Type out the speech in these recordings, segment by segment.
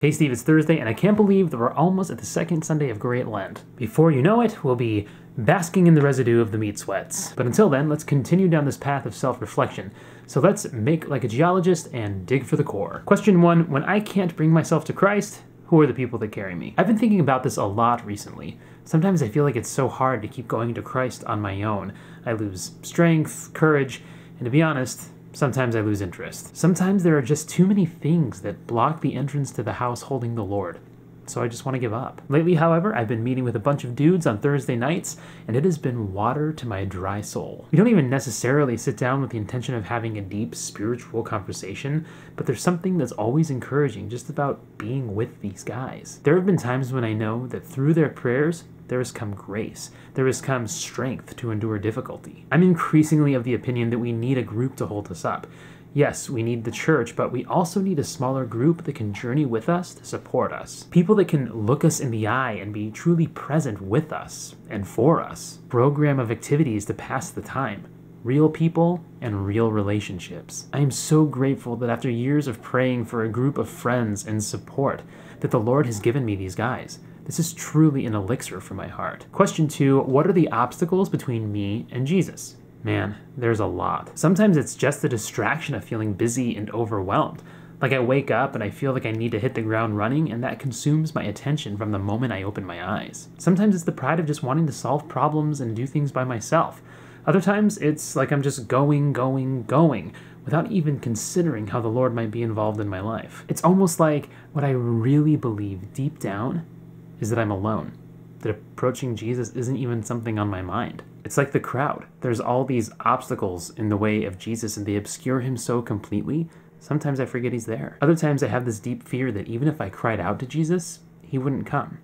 Hey Steve, it's Thursday, and I can't believe that we're almost at the second Sunday of Great Lent. Before you know it, we'll be basking in the residue of the meat sweats. But until then, let's continue down this path of self-reflection. So let's make like a geologist and dig for the core. Question 1, when I can't bring myself to Christ, who are the people that carry me? I've been thinking about this a lot recently. Sometimes I feel like it's so hard to keep going to Christ on my own. I lose strength, courage, and to be honest, sometimes I lose interest. Sometimes there are just too many things that block the entrance to the house holding the Lord. So I just want to give up. Lately, however, I've been meeting with a bunch of dudes on Thursday nights, and it has been water to my dry soul. We don't even necessarily sit down with the intention of having a deep spiritual conversation, but there's something that's always encouraging just about being with these guys. There have been times when I know that through their prayers, there has come grace. There has come strength to endure difficulty. I'm increasingly of the opinion that we need a group to hold us up. Yes, we need the church, but we also need a smaller group that can journey with us to support us. People that can look us in the eye and be truly present with us and for us. Program of activities to pass the time. Real people and real relationships. I am so grateful that after years of praying for a group of friends and support, that the Lord has given me these guys. This is truly an elixir for my heart. Question 2, what are the obstacles between me and Jesus? Man, there's a lot. Sometimes it's just the distraction of feeling busy and overwhelmed. Like I wake up and I feel like I need to hit the ground running, and that consumes my attention from the moment I open my eyes. Sometimes it's the pride of just wanting to solve problems and do things by myself. Other times it's like I'm just going, without even considering how the Lord might be involved in my life. It's almost like what I really believe deep down is that I'm alone, that approaching Jesus isn't even something on my mind. It's like the crowd. There's all these obstacles in the way of Jesus, and they obscure him so completely, sometimes I forget he's there. Other times I have this deep fear that even if I cried out to Jesus, he wouldn't come.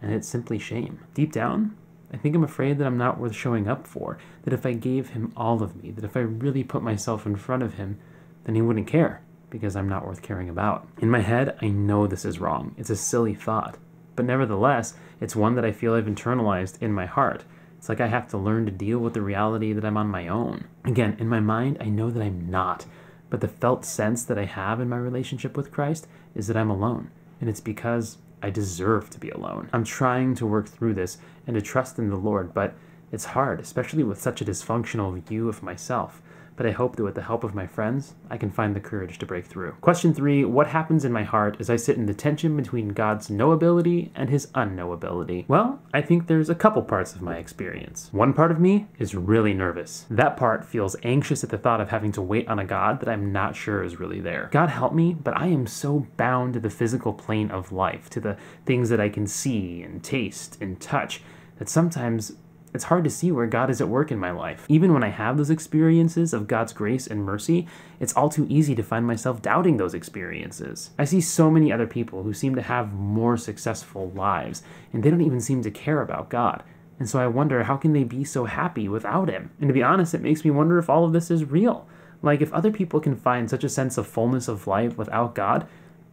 And it's simply shame. Deep down, I think I'm afraid that I'm not worth showing up for, that if I gave him all of me, that if I really put myself in front of him, then he wouldn't care, because I'm not worth caring about. In my head, I know this is wrong. It's a silly thought. But nevertheless, it's one that I feel I've internalized in my heart. It's like I have to learn to deal with the reality that I'm on my own. Again, in my mind, I know that I'm not, but the felt sense that I have in my relationship with Christ is that I'm alone, and it's because I deserve to be alone. I'm trying to work through this and to trust in the Lord, but it's hard, especially with such a dysfunctional view of myself. But I hope that with the help of my friends, I can find the courage to break through. Question 3, what happens in my heart as I sit in the tension between God's knowability and his unknowability? Well, I think there's a couple parts of my experience. One part of me is really nervous. That part feels anxious at the thought of having to wait on a God that I'm not sure is really there. God help me, but I am so bound to the physical plane of life, to the things that I can see and taste and touch, that sometimes it's hard to see where God is at work in my life. Even when I have those experiences of God's grace and mercy, it's all too easy to find myself doubting those experiences. I see so many other people who seem to have more successful lives, and they don't even seem to care about God. And so I wonder, how can they be so happy without him? And to be honest, it makes me wonder if all of this is real. Like, if other people can find such a sense of fullness of life without God,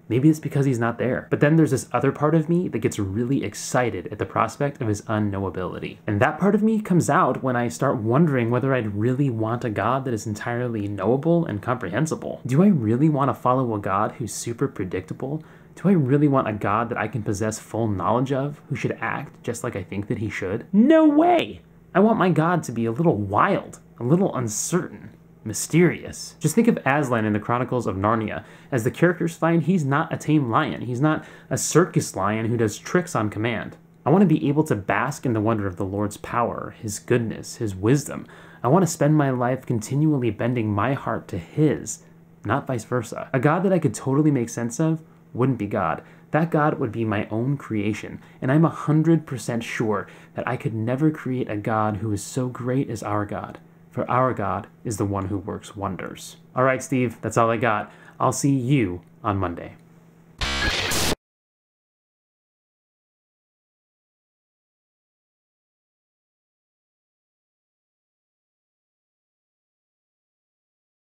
maybe it's because he's not there. But then there's this other part of me that gets really excited at the prospect of his unknowability. And that part of me comes out when I start wondering whether I'd really want a God that is entirely knowable and comprehensible. Do I really want to follow a God who's super predictable? Do I really want a God that I can possess full knowledge of, who should act just like I think that he should? No way! I want my God to be a little wild, a little uncertain, mysterious. Just think of Aslan in the Chronicles of Narnia. As the characters find, he's not a tame lion. He's not a circus lion who does tricks on command. I want to be able to bask in the wonder of the Lord's power, his goodness, his wisdom. I want to spend my life continually bending my heart to his, not vice versa. A God that I could totally make sense of wouldn't be God. That God would be my own creation, and I'm 100% sure that I could never create a God who is so great as our God. For our God is the one who works wonders. All right, Steve, that's all I got. I'll see you on Monday.